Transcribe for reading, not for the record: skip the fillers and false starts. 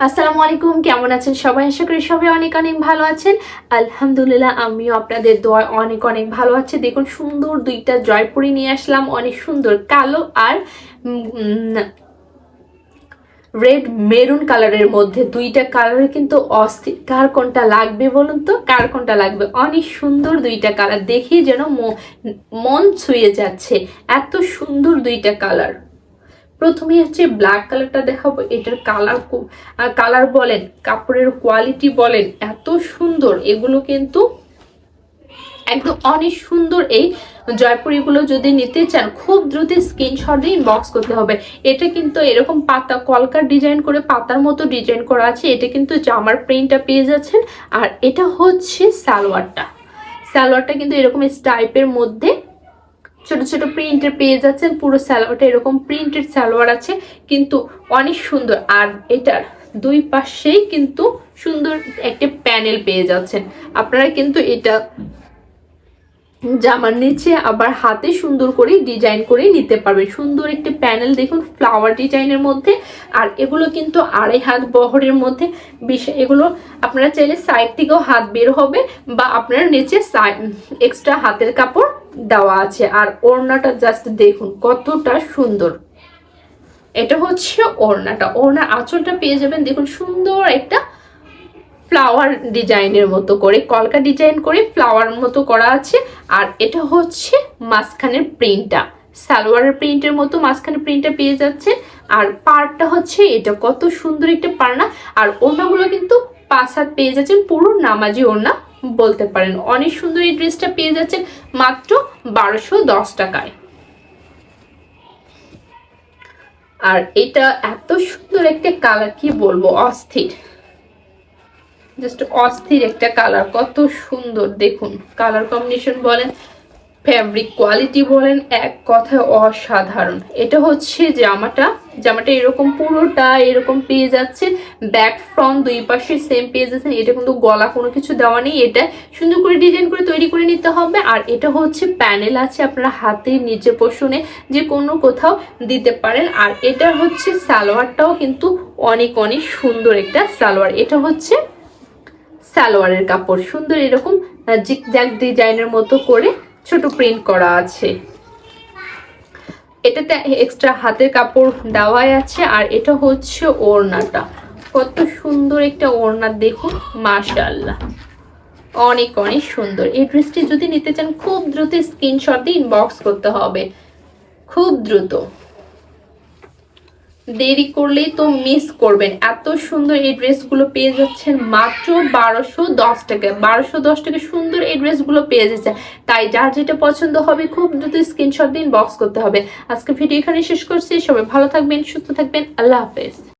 আসসালামু আলাইকুম, কেমন আছেন সবাই? আশা করি সবাই অনেক অনেক ভালো আছেন। আলহামদুলিল্লাহ, আমিও আপনাদের দোয়ায় অনেক অনেক ভালো আছি। দেখুন, সুন্দর দুইটা জয়পুরি নিয়ে আসলাম, অনেক সুন্দর কালো আর রেড মেরুন কালারের মধ্যে। দুইটা কালার কিন্তু অস্থির। কার কোনটা লাগবে বলুন তো, কার কোনটা লাগবে? অনেক সুন্দর দুইটা কালার, দেখেই যেন মন ছুঁয়ে যাচ্ছে, এত সুন্দর দুইটা কালার। প্রথমে হচ্ছে ব্ল্যাক কালারটা দেখাবো। এটার কালার বলেন, কাপড়ের কোয়ালিটি বলেন, এত সুন্দর। এগুলো কিন্তু একদম অনেক সুন্দর। এই জয়পুরিগুলো যদি নিতে চান, খুব দ্রুত স্ক্রিনশট দিয়ে ইনবক্স করতে হবে। এটা কিন্তু এরকম পাতা কলকার ডিজাইন করে, পাতার মতো ডিজাইন করা আছে। এটা কিন্তু জামার প্রিন্টটা পেয়ে যাচ্ছেন। আর এটা হচ্ছে সালোয়ারটা কিন্তু এরকম টাইপের মধ্যে ছোট ছোট প্রিন্টের পেয়ে যাচ্ছেন। পুরো সালোয়ারটা এরকম প্রিন্টেড সালোয়ার আছে, কিন্তু অনেক সুন্দর। আর এটার দুই পাশেই কিন্তু সুন্দর একটা প্যানেল পেয়ে যাচ্ছেন। আপনারা কিন্তু এটা জামার নিচে আবার হাতে সুন্দর করে ডিজাইন করে নিতে পারবেন। সুন্দর একটি প্যানেল দেখুন, ফ্লাওয়ার ডিজাইনের মধ্যে। আর এগুলো কিন্তু 2.5 হাত বহরের মধ্যে। এগুলো আপনারা চাইলে সাইড থেকেও হাত বের হবে, বা আপনারা নিচে এক্সট্রা হাতের কাপড় দেওয়া আছে। আর ওড়নাটা জাস্ট দেখুন কতটা সুন্দর। এটা হচ্ছে ওড়না আঁচলটা পেয়ে যাবেন। দেখুন, সুন্দর একটা ফ্লাওয়ার ডিজাইনের মতো করে, কলকা ডিজাইন করে ফ্লাওয়ার মতো করা আছে। আর এটা হচ্ছে মাঝখানের প্রিন্টটা, সালোয়ারের প্রিন্টের মতো মাঝখানে প্রিন্টটা পেয়ে যাচ্ছে। আর পাড়টা হচ্ছে এটা, কত সুন্দর একটা পাড়না। আর ওড়নাগুলো কিন্তু 5 হাত পেয়ে যাচ্ছেন, পুরো নামাজি ওড়না বলতে পারেন। অনেক সুন্দর এই ড্রেসটা পেয়ে যাচ্ছেন মাত্র 1210 টাকায়। আর এটা এত সুন্দর একটা কালার, কি বলবো, অস্থির, জাস্ট অস্থির একটা কালার। কত সুন্দর দেখুন, কালার কম্বিনেশন বলেন, ফ্যাব্রিক কোয়ালিটি বলেন, এক কথায় অসাধারণ। এটা হচ্ছে জামাটা এরকম পুরোটা এরকম পেয়ে যাচ্ছে। ব্যাক ফ্রন্ট দুই পাশে সেম পেয়ে যাচ্ছেন। এটা কিন্তু গলা কোনো কিছু দেওয়া নেই, এটা সুন্দর করে ডিজাইন করে তৈরি করে নিতে হবে। আর এটা হচ্ছে প্যানেল আছে, আপনারা হাতের নিচে পোষণে যে কোনো কোথাও দিতে পারেন। আর এটা হচ্ছে সালোয়ারটাও কিন্তু অনেক অনেক সুন্দর একটা সালোয়ার। এটা হচ্ছে সালোয়ারের কাপড়, সুন্দর এরকম জিগজ্যাগ ডিজাইনের মতো করে ছোট প্রিন্ট করা আছে। এটাতে এক্সট্রা হাতের কাপড় দেওয়াই আছে। আর এটা হচ্ছে ওড়নাটা, কত সুন্দর একটা ওড়না দেখুন, মাশাআল্লাহ, অনেক অনেক সুন্দর। এই ড্রেসটি যদি নিতে চান, খুব দ্রুত স্ক্রিনশট দিয়ে ইনবক্স করতে হবে, খুব দ্রুত, দেরি করলেই তো মিস করবেন। এত সুন্দর এই ড্রেসগুলো পেয়ে যাচ্ছেন মাত্র 1210 টাকা। 1210 টাকা সুন্দর এই ড্রেসগুলো পেয়ে যাচ্ছে। তাই যার যেটা পছন্দ হবে, খুব দ্রুত স্ক্রিনশট দিন, বক্স করতে হবে। আজকে ভিডিও এখানে শেষ করছি। সবাই ভালো থাকবেন, সুস্থ থাকবেন, আল্লাহ হাফেজ।